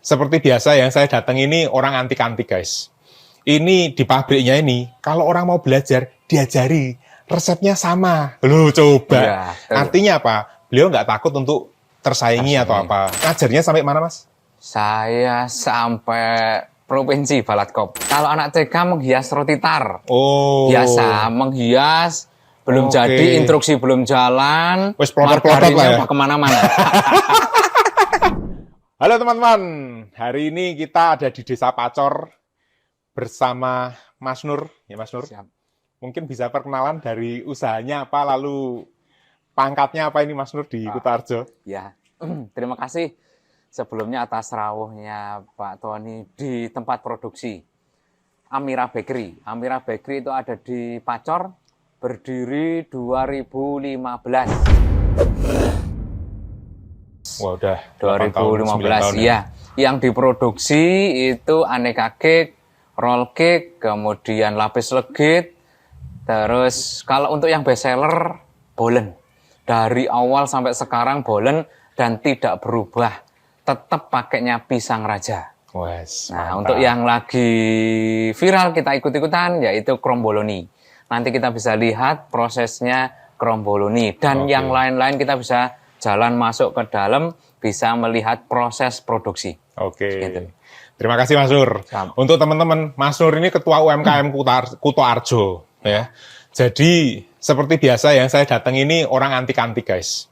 Seperti biasa yang saya datang ini orang antik-antik guys. Ini di pabriknya ini, kalau orang mau belajar, diajari. Resepnya sama. Loh coba. Ya, artinya apa? Beliau nggak takut untuk tersaingi atau apa. Ngajarnya sampai mana mas? Saya sampai provinsi Balatkop. Kalau anak TK menghias roti tar. Oh. Biasa, menghias. Belum Oke. jadi, instruksi belum jalan. Wes plotot-plotot lah ya. Udah kemana-mana. Halo teman-teman, hari ini kita ada di Desa Pacor bersama Mas Nur. Ya Mas Nur, Siap. mungkin bisa perkenalan dari usahanya apa, lalu pangkatnya apa ini Mas Nur di Kutoarjo? Ya, terima kasih sebelumnya atas rawuhnya Pak Tony di tempat produksi Amira Bakery. Amira Bakery itu ada di Pacor, berdiri 2015. Wah udah 2015, iya. Yang diproduksi itu aneka cake, roll cake, kemudian lapis legit. Terus kalau untuk yang best seller, bolen. Dari awal sampai sekarang bolen dan tidak berubah. Tetap pakainya pisang raja. Wes, Nah, mantap. untuk yang lagi viral kita ikut-ikutan yaitu kromboloni. Nanti kita bisa lihat prosesnya kromboloni. Dan Oke. yang lain-lain kita bisa jalan masuk ke dalam, bisa melihat proses produksi. Oke. Gitu. Terima kasih Mas Nur. Siap. Untuk teman-teman, Mas Nur ini Ketua UMKM Kutoarjo. Ya. Jadi seperti biasa yang saya datang ini orang antik-antik guys.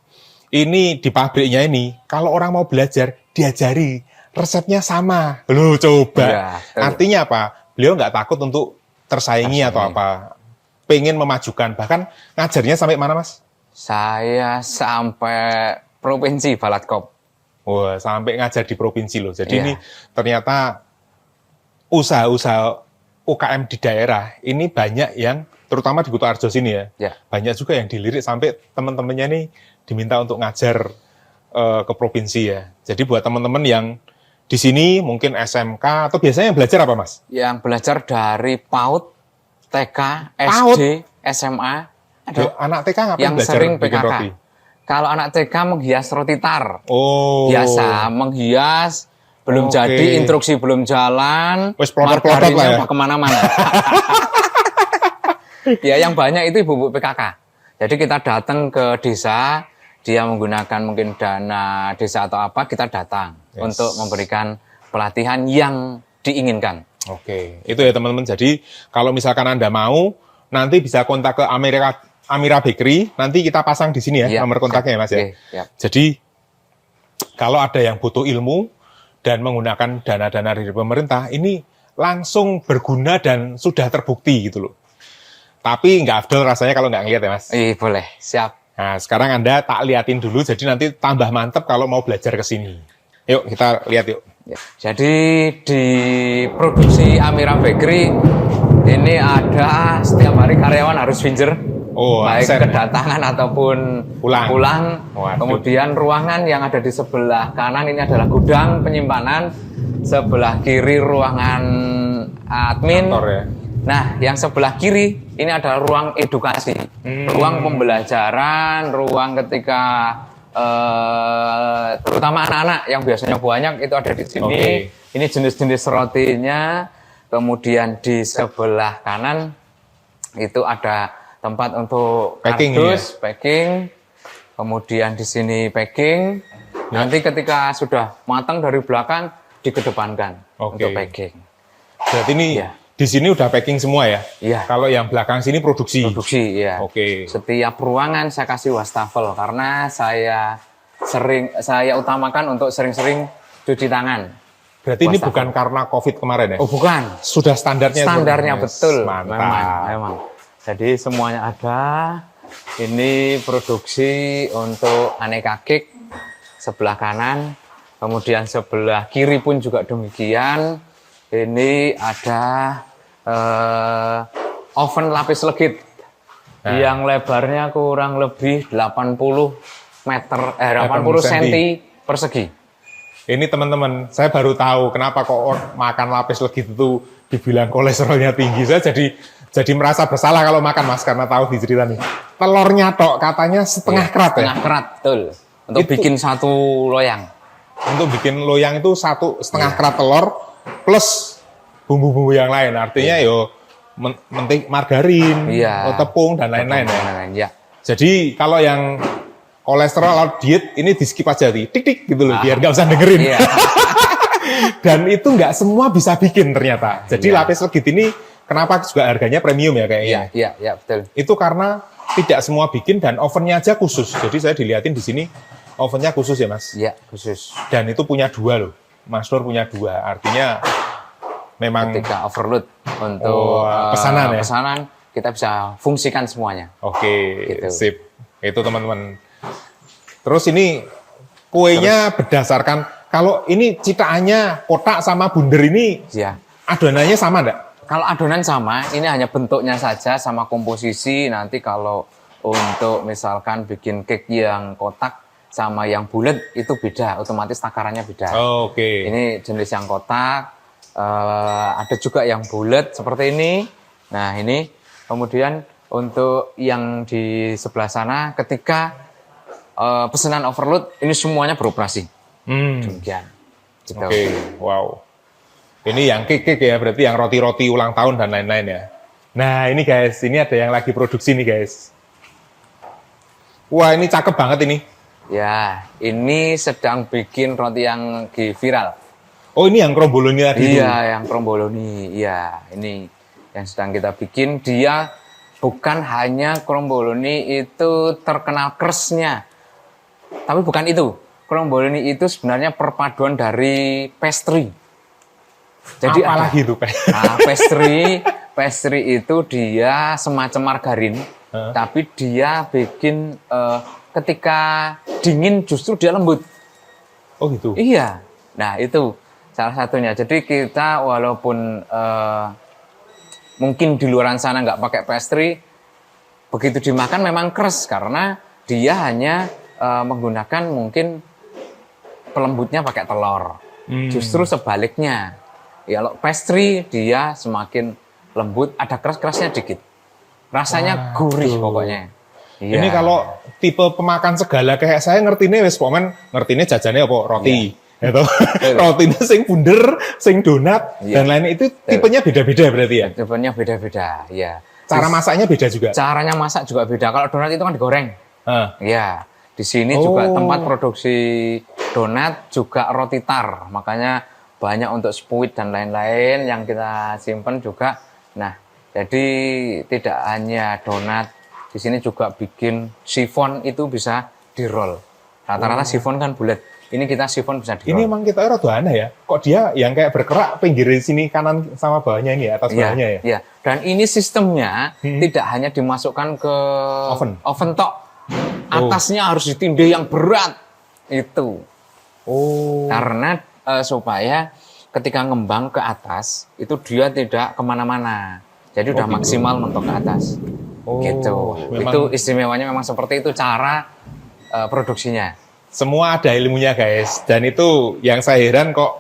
Ini di pabriknya ini, kalau orang mau belajar, diajari. Resepnya sama. Loh coba. Ya, artinya apa? Beliau nggak takut untuk tersaingi atau apa. Pengen memajukan. Bahkan ngajarnya sampai mana Mas? Saya sampai provinsi Balatkop. Wah, sampai ngajar di provinsi loh. Jadi Iya. ini ternyata usaha-usaha UKM di daerah ini banyak yang, terutama di Kutoarjo sini ya, Ya. banyak juga yang dilirik sampai teman-temannya nih diminta untuk ngajar ke provinsi ya. Jadi buat teman-teman yang di sini mungkin SMK atau biasanya yang belajar apa Mas? Yang belajar dari PAUD, TK, PAUD? SD, SMA. Ada Anak TK ngapain yang belajar sering bikin PKK. roti? Kalau anak TK menghias roti tar. Oh. Biasa, menghias, belum Oke. jadi, instruksi belum jalan, Wes plotot-plotot lah ya. udah kemana-mana. Ya, yang banyak itu ibu-ibu PKK. Jadi kita datang ke desa, dia menggunakan mungkin dana desa atau apa, kita datang Yes. untuk memberikan pelatihan yang diinginkan. Oke, itu ya teman-teman. Jadi kalau misalkan Anda mau, nanti bisa kontak ke Amira Bakery. Nanti kita pasang di sini ya, Iya, nomor kontaknya ya Mas ya. Oke, siap. Jadi kalau ada yang butuh ilmu dan menggunakan dana-dana dari pemerintah, ini langsung berguna dan sudah terbukti gitu loh. Tapi nggak afdol rasanya kalau nggak ngeliat ya Mas. Boleh, siap. Nah sekarang Anda tak liatin dulu, jadi nanti tambah mantep kalau mau belajar ke sini. Yuk kita lihat yuk. Ya, jadi di produksi Amira Bakery ini ada setiap hari karyawan harus finger, Oh, baik absen ya? kedatangan ataupun Pulang. Waduh. Kemudian ruangan yang ada di sebelah kanan ini adalah gudang penyimpanan, sebelah kiri ruangan admin. Kantor ya. Nah, yang sebelah kiri ini adalah ruang edukasi, ruang pembelajaran, ruang ketika terutama anak-anak yang biasanya banyak itu ada di sini. Oke. Ini jenis-jenis rotinya. Kemudian di sebelah kanan itu ada tempat untuk Packing kardus, packing. Kemudian di sini packing. Nanti ketika sudah matang dari belakang dikedepankan Oke. untuk packing. Berarti ini Iya. di sini udah packing semua ya? Iya. Kalau yang belakang sini produksi? Produksi, ya. Oke. Setiap ruangan saya kasih wastafel karena saya utamakan untuk sering-sering cuci tangan. Berarti ini Wastafel. bukan karena COVID kemarin ya? Oh, bukan. Sudah standarnya? Standarnya Yes, betul. Mantap. Memang. Jadi semuanya ada. Ini produksi untuk aneka cake sebelah kanan. Kemudian sebelah kiri pun juga demikian. Ini ada oven lapis legit. Nah. Yang lebarnya kurang lebih 80 meter, 80 senti. cm persegi. Ini teman-teman, saya baru tahu kenapa kok makan lapis legit itu dibilang kolesterolnya tinggi. Saya jadi merasa bersalah kalau makan Mas, karena tahu di cerita nih. Telurnya tok katanya setengah kerat ya? Setengah kerat, betul. Untuk Itu- bikin satu loyang. Untuk bikin loyang itu 1,5 kerat telur plus bumbu-bumbu yang lain. Artinya yo margarin, tepung dan lain-lain ya. Jadi kalau yang kolesterol atau diet ini di skip aja tik gitu loh, biar nggak usah dengerin. Dan itu nggak semua bisa bikin ternyata. Jadi lapis legit ini kenapa juga harganya premium ya kayaknya? Iya, betul. Itu karena tidak semua bikin dan ovennya aja khusus. Jadi saya dilihatin di sini ovennya khusus ya Mas? Iya, khusus. Dan itu punya 2 loh. Mas Nur punya 2. Artinya memang ketika overload untuk pesanan kita bisa fungsikan semuanya. Oke, gitu. Sip. Itu teman-teman. Terus ini kuenya berdasarkan kalau ini citaannya kotak sama bunder ini adonannya sama enggak? Kalau adonan sama, ini hanya bentuknya saja sama komposisi. Nanti kalau untuk misalkan bikin cake yang kotak sama yang bulat itu beda, otomatis takarannya beda. Oke. Ini jenis yang kotak, ada juga yang bulat seperti ini. Nah ini kemudian untuk yang di sebelah sana ketika pesanan overload ini semuanya beroperasi. Demikian. Gitu. Oke, wow. Ini yang cake ya, berarti yang roti-roti ulang tahun dan lain-lain ya. Nah ini guys, ini ada yang lagi produksi nih guys. Wah ini cakep banget ini. Ya, ini sedang bikin roti yang viral. Oh ini yang kromboloni tadi? Iya, yang kromboloni. Iya, ini yang sedang kita bikin. Dia bukan hanya kromboloni itu terkenal kersnya. Tapi bukan itu. Kromboloni itu sebenarnya perpaduan dari pastry. Jadi apalagi itu? Nah, pastry itu dia semacam margarin. Tapi dia bikin ketika dingin justru dia lembut. Oh gitu? Iya. Nah itu salah satunya. Jadi kita walaupun mungkin di luar sana nggak pakai pastry, begitu dimakan memang keras karena dia hanya menggunakan mungkin pelembutnya pakai telur. Justru sebaliknya. Ya, kalau pastry dia semakin lembut, ada keras-kerasnya dikit. Rasanya gurih pokoknya. Iya. Ini kalau tipe pemakan segala kayak saya ngertine wis pomen ngertine jajane apa roti. Ya toh. Rotine sing bunder, sing donat dan lain itu tipenya beda-beda berarti ya. Tipenya beda-beda, ya. Cara masaknya beda juga. Caranya masak juga beda. Kalau donat itu kan digoreng. Ya. Di sini juga tempat produksi donat juga roti tar. Makanya banyak untuk spuit dan lain-lain yang kita simpan juga. Nah, jadi tidak hanya donat. Di sini juga bikin sifon itu bisa di-roll. Rata-rata sifon kan bulat. Ini kita sifon bisa di-roll. Ini emang kita rada aneh ya. Kok dia yang kayak berkerak pinggir sini kanan sama bawahnya ini ya, atas bawahnya ya? Iya. Dan ini sistemnya tidak hanya dimasukkan ke oven tok. Atasnya harus ditindih yang berat. Itu. Karena supaya ketika ngembang ke atas, itu dia tidak kemana-mana. Jadi udah maksimal mentok ke atas. Gitu. Itu istimewanya memang seperti itu cara produksinya. Semua ada ilmunya guys. Dan itu yang saya heran kok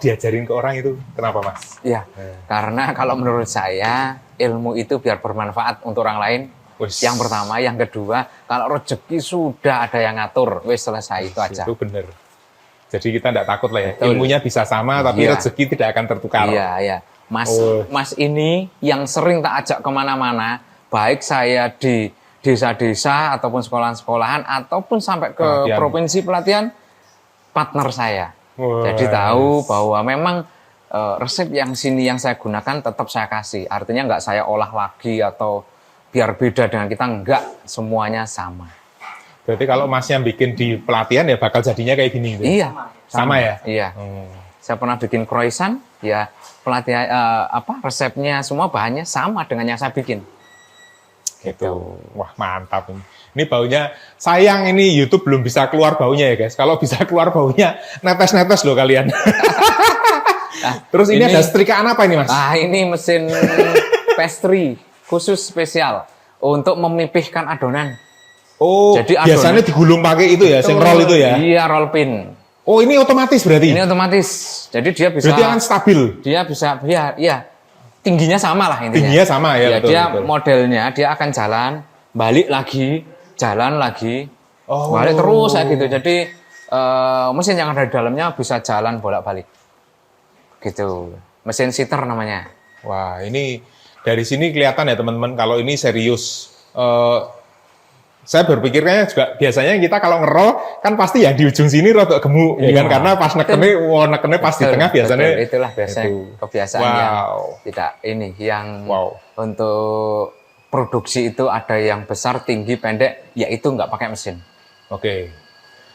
diajarin ke orang itu. Kenapa Mas? Iya. Karena kalau menurut saya ilmu itu biar bermanfaat untuk orang lain. Yang pertama, yang kedua, kalau rezeki sudah ada yang ngatur, wes selesai itu aja. Itu benar. Jadi kita tidak takut lah ya. Betul. Ilmunya bisa sama, tapi rezeki tidak akan tertukar. Iya. Mas ini yang sering tak ajak kemana-mana, baik saya di desa-desa ataupun sekolahan-sekolahan ataupun sampai ke provinsi pelatihan, partner saya. Jadi tahu bahwa memang resep yang sini yang saya gunakan tetap saya kasih. Artinya nggak saya olah lagi atau biar beda dengan kita, enggak, semuanya sama. Berarti kalau Masnya bikin di pelatihan ya bakal jadinya kayak gini gitu? Iya. Sama ya? Iya. Saya pernah bikin croissant, ya pelatihan resepnya semua bahannya sama dengan yang saya bikin. Gitu. Wah, mantap ini. Ini baunya, sayang ini YouTube belum bisa keluar baunya ya guys. Kalau bisa keluar baunya, netes-netes loh kalian. Terus ini ada setrikaan apa ini Mas? Ini mesin pastry khusus spesial untuk memipihkan adonan. Jadi biasanya digulung pakai itu ya, sing roll itu ya? Iya, roll pin. Oh, ini otomatis berarti? Ini otomatis. Jadi dia bisa... Berarti akan stabil? Dia bisa, ya. Tingginya sama lah intinya. Tingginya sama ya, betul. Dia modelnya, dia akan jalan, balik lagi, jalan lagi, balik terus kayak gitu. Jadi mesin yang ada di dalamnya bisa jalan bolak-balik. Gitu. Mesin seater namanya. Wah, ini dari sini kelihatan ya teman-teman kalau ini serius. Saya berpikirnya juga biasanya kita kalau ngerol kan pasti ya di ujung sini rada gemuk ya kan, karena pas nekennya pas di tengah biasanya. Betul, itulah biasanya kebiasaan yang tidak ini yang Wow. untuk produksi itu ada yang besar, tinggi, pendek, yaitu nggak pakai mesin. Oke.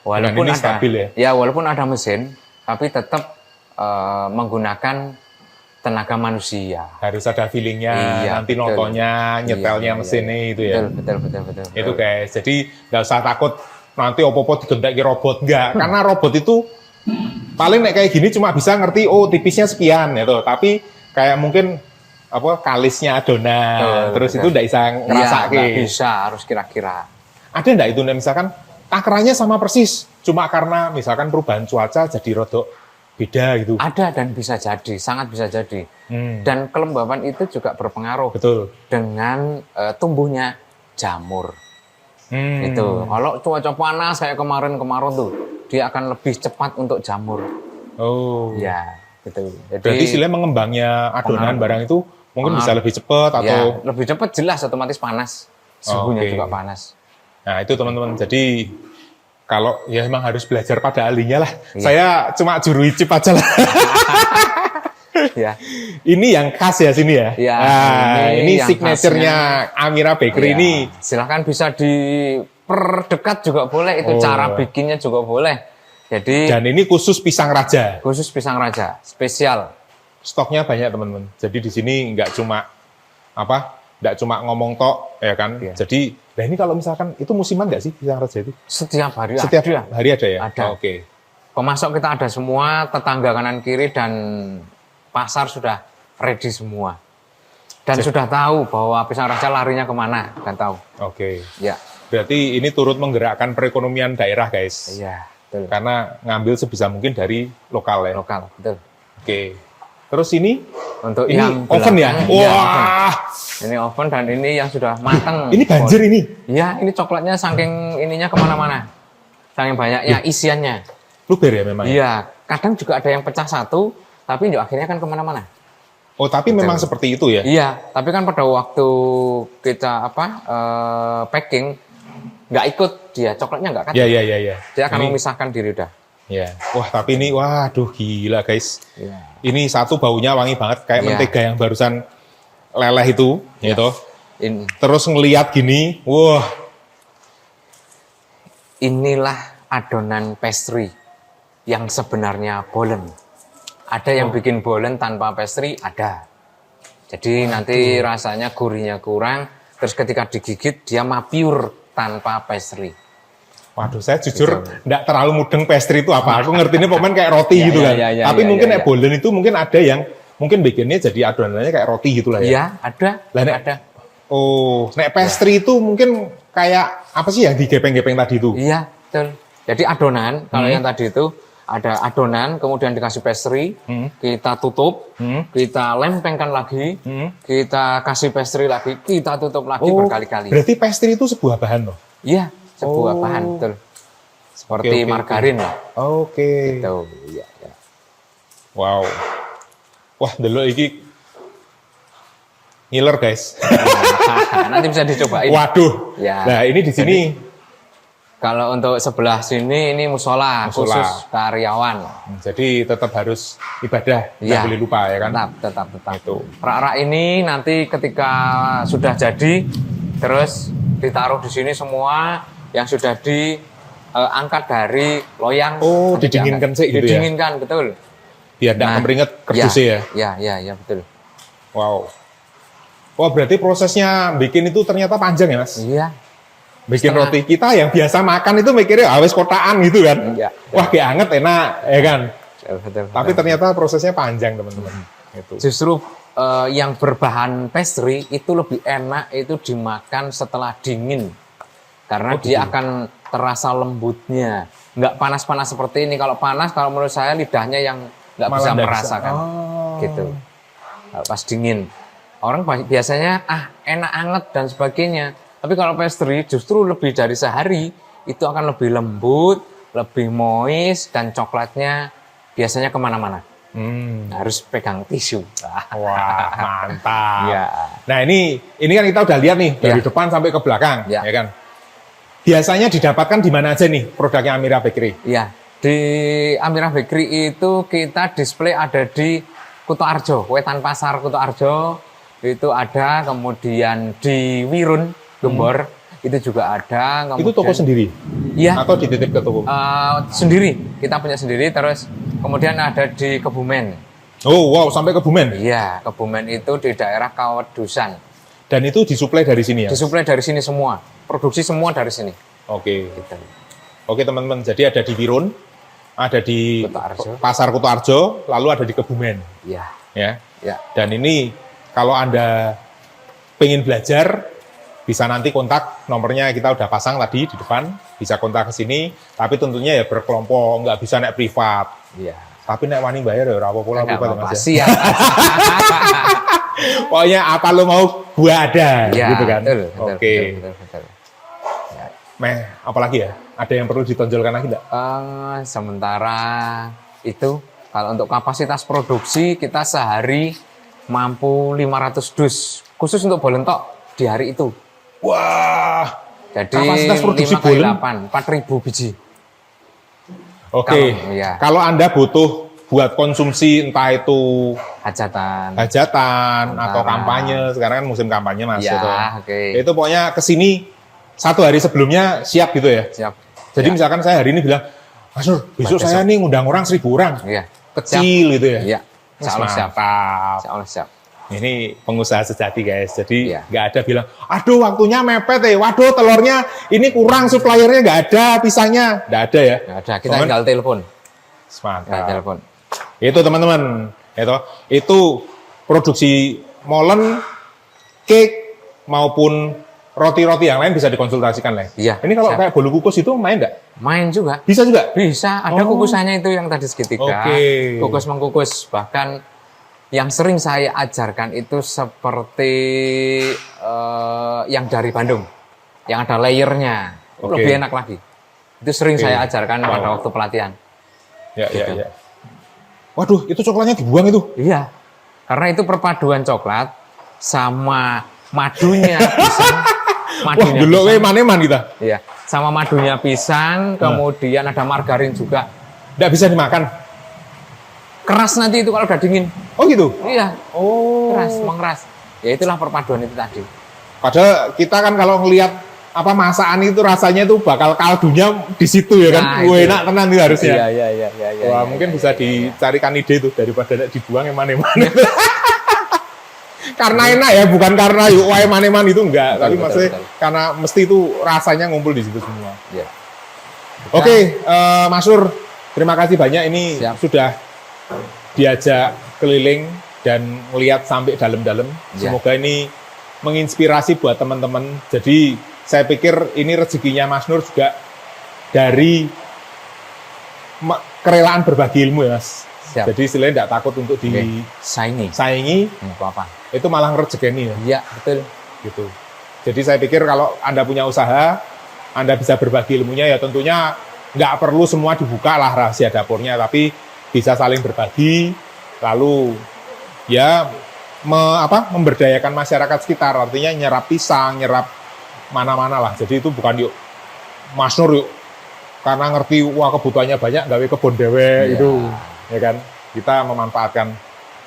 Walaupun ini ada, stabil ya? walaupun ada mesin, tapi tetap menggunakan tenaga manusia. Harus ada feelingnya, Iya, nanti betul. nontonnya, nyetelnya Iya, mesinnya itu ya. Betul. Itu guys, jadi nggak usah takut nanti opo-opo digendaki robot, nggak. Karena robot itu paling kayak gini cuma bisa ngerti, oh tipisnya sekian gitu. Tapi kayak mungkin apa kalisnya adonan, terus itu nggak bisa ngerasa Nggak bisa, harus kira-kira. Ada nggak itu misalkan takarannya sama persis, cuma karena misalkan perubahan cuaca jadi rodok beda gitu. Ada dan bisa jadi, sangat bisa jadi. Dan kelembaban itu juga berpengaruh Betul. dengan tumbuhnya jamur. Itu. Kalau cuaca panas kayak kemarin tuh, dia akan lebih cepat untuk jamur. Oh. Ya, gitu. Jadi Berarti istilahnya mengembangnya adonan barang itu mungkin bisa lebih cepat atau ya, lebih cepat jelas otomatis panas. Suhunya juga panas. Nah, itu teman-teman. Jadi kalau ya emang harus belajar pada ahlinya lah. Iya. Saya cuma juru icip aja lah. Ya. Ini yang khas ya sini ya. Ya, Nah, ini yang signaturenya Amira Bakery Ya, ini. silahkan bisa diperdekat juga boleh. Itu cara bikinnya juga boleh. Jadi Dan ini khusus pisang raja. khusus pisang raja, spesial. Stoknya banyak teman-teman. Jadi di sini nggak cuma nggak cuma ngomong tok, ya kan. Iya. Jadi, nah ini kalau misalkan itu musiman nggak sih pisang raja itu? Setiap hari Setiap ada. hari ada ya? Ada. Oh, oke. Pemasok kita ada semua, tetangga kanan kiri dan pasar sudah ready semua. Dan sudah tahu bahwa pisang raja larinya kemana, dan tahu. Oke. Ya, Berarti ini turut menggerakkan perekonomian daerah, guys. iya, betul. Karena ngambil sebisa mungkin dari lokal ya. Lokal, betul. Oke. Terus ini Untuk ini yang oven ya? belakang, iya, oven. Wah. Ini oven dan ini yang sudah matang. Ini banjir ini. Iya, ini coklatnya saking ininya kemana-mana. Saking banyaknya isiannya. Luber ya memang. Iya, kadang juga ada yang pecah satu, tapi akhirnya kan kemana-mana. Oh, tapi memang seperti itu ya? Iya, tapi kan pada waktu kita packing nggak ikut dia, coklatnya nggak kan? Iya. Dia akan Ini- memisahkan diri udah. Ya. Wah, tapi ini waduh gila, guys. Iya. Ini satu baunya wangi banget kayak Iya. mentega yang barusan leleh itu, gitu. Ini, Terus ngelihat gini, wah, inilah adonan pastry yang sebenarnya bolen. Ada yang bikin bolen tanpa pastry, ada. Jadi nanti rasanya gurihnya kurang, terus ketika digigit dia mapiur tanpa pastry. waduh, saya jujur nggak terlalu mudeng pastry itu apa. Aku ngerti ini pemain kayak roti Iya, gitu kan. iya, Tapi iya, mungkin iya, kayak bolen itu mungkin ada yang mungkin bikinnya jadi adonannya kayak roti gitu lah ya. Iya, ada. Lah, Nek, Ada. Oh, nek pastry itu mungkin kayak apa sih yang digepeng-gepeng tadi itu? Iya, betul. Jadi adonan, kalau yang tadi itu ada adonan, kemudian dikasih pastry, kita tutup, kita lempengkan lagi, kita kasih pastry lagi, kita tutup lagi berkali-kali. Berarti pastry itu sebuah bahan loh. Iya, sebuah bahan, betul. Seperti Oke. margarin lah. Oke. Gitu. Iya, iya. Wow. Wah, delok iki ngiler, guys. Nanti bisa dicobain. Waduh. Ya. Nah, ini di sini Kalau untuk sebelah sini ini musola. Musola. Khusus karyawan. jadi tetap harus ibadah, nggak Iya. boleh lupa ya kan? Tetap. Itu. Rak-rak ini nanti ketika sudah jadi, terus ditaruh di sini semua yang sudah diangkat dari loyang. Oh, nanti didinginkan diangkat. sih gitu ya? Didinginkan, betul. Biar nggak kemeringet kerdusnya ya. Ya, betul. Wow. Wah, berarti prosesnya bikin itu ternyata panjang ya, Mas? Iya. Bikin Setengah. roti kita yang biasa makan itu mikirnya wes kotaan gitu kan. Iya. Wah, kayak anget enak ya kan. Betul. Tapi ternyata prosesnya panjang, teman-teman. Itu. Justru yang berbahan pastry itu lebih enak itu dimakan setelah dingin. Karena dia akan terasa lembutnya. Nggak panas-panas seperti ini. Kalau panas, kalau menurut saya lidahnya yang nggak Malah bisa nggak merasakan. Oh. Gitu. Kalau pas dingin. Orang biasanya enak anget dan sebagainya. Tapi kalau pastry justru lebih dari sehari itu akan lebih lembut, lebih moist dan coklatnya biasanya kemana-mana. Harus pegang tisu. Wah, mantap. Ya. Nah, ini kan kita udah lihat nih dari depan sampai ke belakang, ya kan? Biasanya didapatkan di mana aja nih produknya Amira Bakery? Iya, di Amira Bakery itu kita display ada di Kuto Arjo, Wetan Pasar Kuto Arjo itu ada, kemudian di Wirun Gembor itu juga ada. Kemudian, itu toko sendiri? Iya. Atau dititip ke toko? Sendiri, kita punya sendiri. Terus kemudian ada di Kebumen. Oh wow, sampai Kebumen? Iya, Kebumen itu di daerah Kawedusan. Dan itu disuplai dari sini ya? Disuplai dari sini semua, produksi semua dari sini. Oke. Gitu. Oke teman-teman, jadi ada di Wirun, ada di Pasar Kuto Arjo, lalu ada di Kebumen. Iya. Ya. Dan ini kalau Anda pengen belajar, bisa nanti kontak, nomornya kita udah pasang tadi di depan, bisa kontak ke sini, tapi tentunya ya berkelompok, nggak bisa naik privat. Iya. Tapi naik wani bayar ya, apa pola privat Mas. Siap. Pokoknya apa lo mau, gua ada, ya, gitu kan. Betul, Oke. Betul. Ya. Apalagi ya? Ada yang perlu ditonjolkan lagi nggak? Sementara itu, kalau untuk kapasitas produksi kita sehari mampu 500 dus, khusus untuk bolentok di hari itu. Wah, jadi kapasitas produksi 5 kali 8, 4.000 biji. Oke, kalau Anda butuh buat konsumsi entah itu hajatan atau kampanye, sekarang kan musim kampanye Mas. Ya, itu pokoknya kesini 1 hari sebelumnya siap gitu ya? Siap. Jadi misalkan saya hari ini bilang, Mas Nur, besok saya nih ngundang orang 1.000 orang. Iya. Kecil gitu ya? Iya. Insya Allah siap. Insya Allah siap. Ini pengusaha sejati guys, jadi nggak ada bilang, aduh waktunya mepet ya, waduh telurnya ini kurang, suppliernya nggak ada, pisangnya nggak ada ya? Nggak ada, kita tinggal telepon. Mantap. Telepon. Itu teman-teman, itu produksi molen, cake maupun roti-roti yang lain bisa dikonsultasikan lah. Iya. Ini kalau kayak bolu kukus itu main nggak? Main juga. Bisa juga? Bisa, ada kukusannya itu yang tadi segitiga. Kukus mengkukus, bahkan yang sering saya ajarkan itu seperti yang dari Bandung, yang ada layernya, lebih enak lagi. Itu sering saya ajarkan pada waktu pelatihan. Ya. Waduh, itu coklatnya dibuang itu? Iya, karena itu perpaduan coklat sama madunya pisang. Wah, dulu maneman kita. Iya, sama madunya pisang, kemudian ada margarin juga. Nggak bisa dimakan? Keras nanti itu kalau udah dingin. Oh gitu? Iya. Oh. Keras, mengeras. Ya itulah perpaduan itu tadi. Padahal kita kan kalau ngelihat masakan itu rasanya itu bakal kaldunya di situ ya kan. Enak tenan itu harusnya. Iya. Wah, mungkin bisa dicarikan ide itu daripada dibuang eman-eman. Karena enak ya, bukan karena eman-eman itu enggak, tapi maksudnya karena mesti itu rasanya ngumpul di situ semua. Iya. Oke, Mas Nur, terima kasih banyak ini sudah diajak keliling dan melihat sampai dalam-dalam. Semoga ini menginspirasi buat teman-teman. Jadi saya pikir ini rezekinya Mas Nur juga dari kerelaan berbagi ilmu ya Mas. Siap. Jadi istilahnya tidak takut untuk disaingi. Apa-apa. Itu malah rezeki ya. Iya, betul. Gitu. Jadi saya pikir kalau Anda punya usaha, Anda bisa berbagi ilmunya ya tentunya nggak perlu semua dibuka lah rahasia dapurnya, tapi bisa saling berbagi, lalu ya memberdayakan masyarakat sekitar, artinya nyerap pisang, nyerap mana-mana lah. Jadi itu bukan Mas Nur karena ngerti kebutuhannya banyak, gawe kebun dewe itu, ya kan? Kita memanfaatkan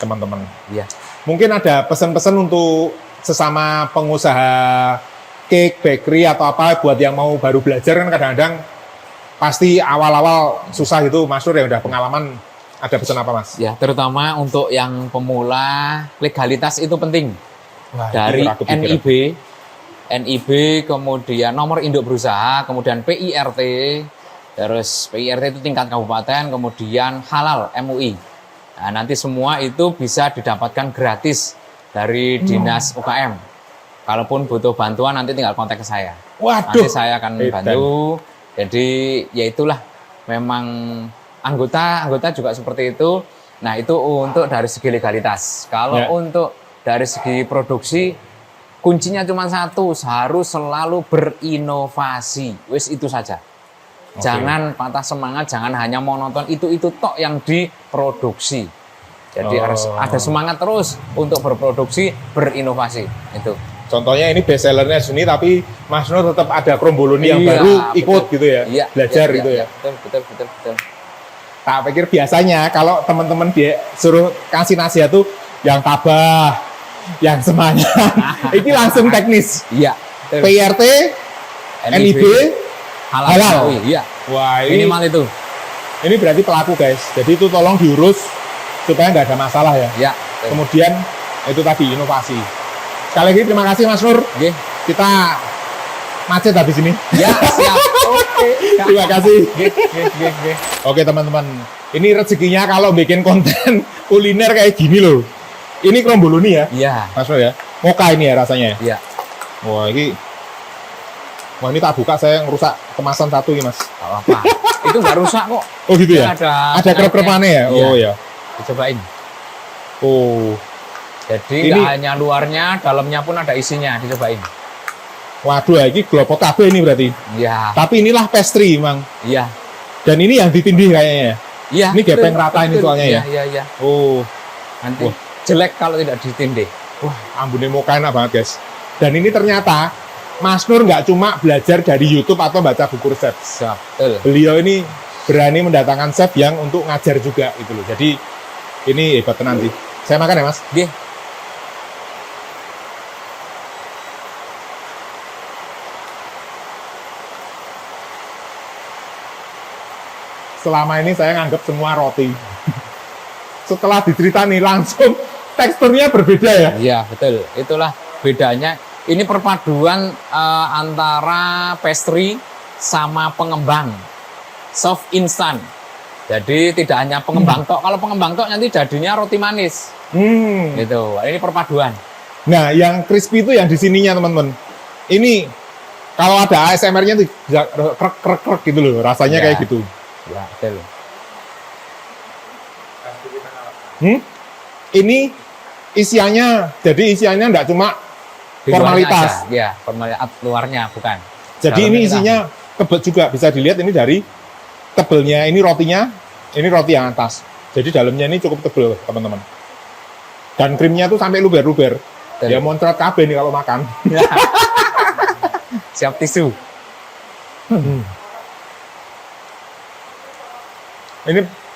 teman-teman. Iya. Mungkin ada pesan-pesan untuk sesama pengusaha cake, bakery atau apa buat yang mau baru belajar kan kadang-kadang pasti awal-awal susah itu, Mas Nur yang udah pengalaman. Ada pesan apa Mas? Ya, terutama untuk yang pemula, legalitas itu penting. Wah, dari NIB, kemudian nomor induk berusaha, kemudian PIRT, terus PIRT itu tingkat kabupaten, kemudian halal MUI. Nah, nanti semua itu bisa didapatkan gratis dari Dinas UKM. Kalaupun butuh bantuan nanti tinggal kontak ke saya. Waduh. Nanti saya akan bantu. Jadi ya itulah memang anggota juga seperti itu. Nah, itu untuk dari segi legalitas. Kalau untuk dari segi produksi, kuncinya cuma satu, harus selalu berinovasi. Wis itu saja. Jangan patah semangat, jangan hanya monoton itu tok yang diproduksi. Jadi harus ada semangat terus untuk berproduksi, berinovasi. Itu. Contohnya ini best sellernya sini, tapi Mas Nur tetap ada Kromboloni yang baru ikut gitu ya, belajar gitu ya. Betul. Tak pikir biasanya kalau teman-teman dia suruh kasih nasihat tuh yang tabah, yang semangat, ini langsung teknis. Iya. PRT, NIB, halal. Iya. Wah, minimal itu. Ini berarti pelaku guys. Jadi itu tolong diurus supaya nggak ada masalah ya. Iya. Kemudian itu tadi inovasi. Sekali lagi terima kasih Mas Nur. Oke. Kita macet habis ini. Ya, siap. Oke. Terima kasih. Oke. Oke teman-teman, ini rezekinya kalau bikin konten kuliner kayak gini loh. Ini Kromboloni ya, Iya. Mas Nur ya. Mocha ini ya rasanya. Iya. Wah ini tak buka, saya ngerusak kemasan satu ini Mas. Gak apa-apa. Itu nggak rusak kok. Oh gitu ya? Ada krep-krepannya ya? Iya. Oh ya. Dicobain. Oh. Jadi nggak hanya luarnya, dalamnya pun ada isinya. Dicobain. Waduh, ini glopot kabeh ini berarti. Iya. Tapi inilah pastry, Mang. Iya. Dan ini yang ditindih kayaknya. Iya. Ini gepeng rata ini soalnya ya. Iya. Oh. Nanti jelek kalau tidak ditindih. Wah, ambune mocha enak banget, guys. Dan ini ternyata Mas Nur nggak cuma belajar dari YouTube atau baca buku resep. Betul. Beliau ini berani mendatangkan chef yang untuk ngajar juga gitu loh. Jadi ini hebat tenan sih. Saya makan ya, Mas. Nggih. Selama ini saya nganggap semua roti. Setelah diceritani langsung teksturnya berbeda ya. Iya, betul. Itulah bedanya. Ini perpaduan antara pastry sama pengembang. Soft instan. Jadi tidak hanya pengembang tok. Kalau pengembang tok nanti jadinya roti manis. Gitu. Ini perpaduan. Nah, yang crispy itu yang di sininya, teman-teman. Ini kalau ada ASMR-nya tuh bisa krek gitu loh. Rasanya kayak gitu. Ya, betul. Ini isiannya, jadi isiannya enggak cuma formalitas. Ya, formalitas luarnya bukan. Jadi ini isinya tebel juga, bisa dilihat ini dari tebelnya, ini rotinya, ini roti yang atas. Jadi dalamnya ini cukup tebel, teman-teman. Dan krimnya tuh sampai luber-luber. Ya moncrat kabeh nih kalau makan. Siap tisu.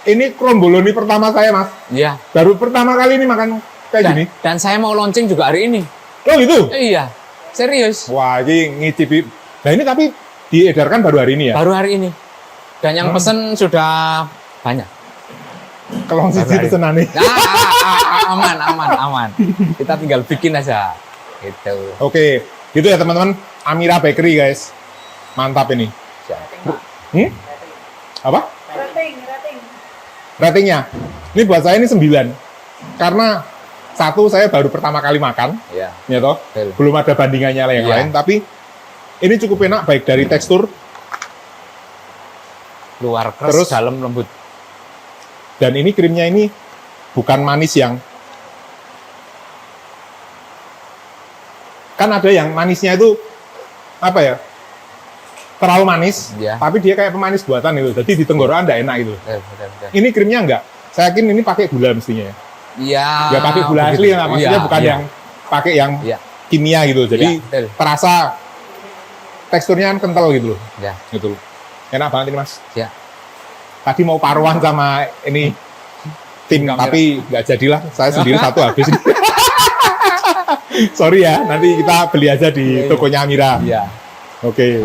Ini Kromboloni pertama saya, Mas. Iya. Baru pertama kali ini makan kayak gini. Dan saya mau launching juga hari ini. Oh gitu? Iya. Serius. Wah, ini ngicipi. Nah ini tapi diedarkan baru hari ini ya? Baru hari ini. Dan yang pesen sudah banyak. Kelong siji pesenan nih. Aman. Kita tinggal bikin aja. Gitu. Oke, gitu ya teman-teman. Amira Bakery guys. Mantap ini. Apa? Ratingnya. Ini buat saya ini 9. Karena satu saya baru pertama kali makan. Iya. Ya toh. Belum ada bandingannya yang lain, tapi ini cukup enak baik dari tekstur, luar keras, terus dalam lembut. Dan ini krimnya ini bukan manis yang kan ada yang manisnya itu apa ya? Terlalu manis, tapi dia kayak pemanis buatan itu. Jadi di tenggorokan enggak enak itu. Ini krimnya enggak. Saya yakin ini pakai gula mestinya ya. Iya. Ya pakai gula asli ya, maksudnya bukan yang pakai yang kimia gitu. Jadi terasa teksturnya kan kental gitu loh. Ya. Gitu loh. Enak banget ini, Mas. Ya. Tadi mau paruan sama ini tim, tapi nggak jadilah. Saya sendiri satu habis. Sorry ya, nanti kita beli aja di tokonya Amira. Iya. Oke.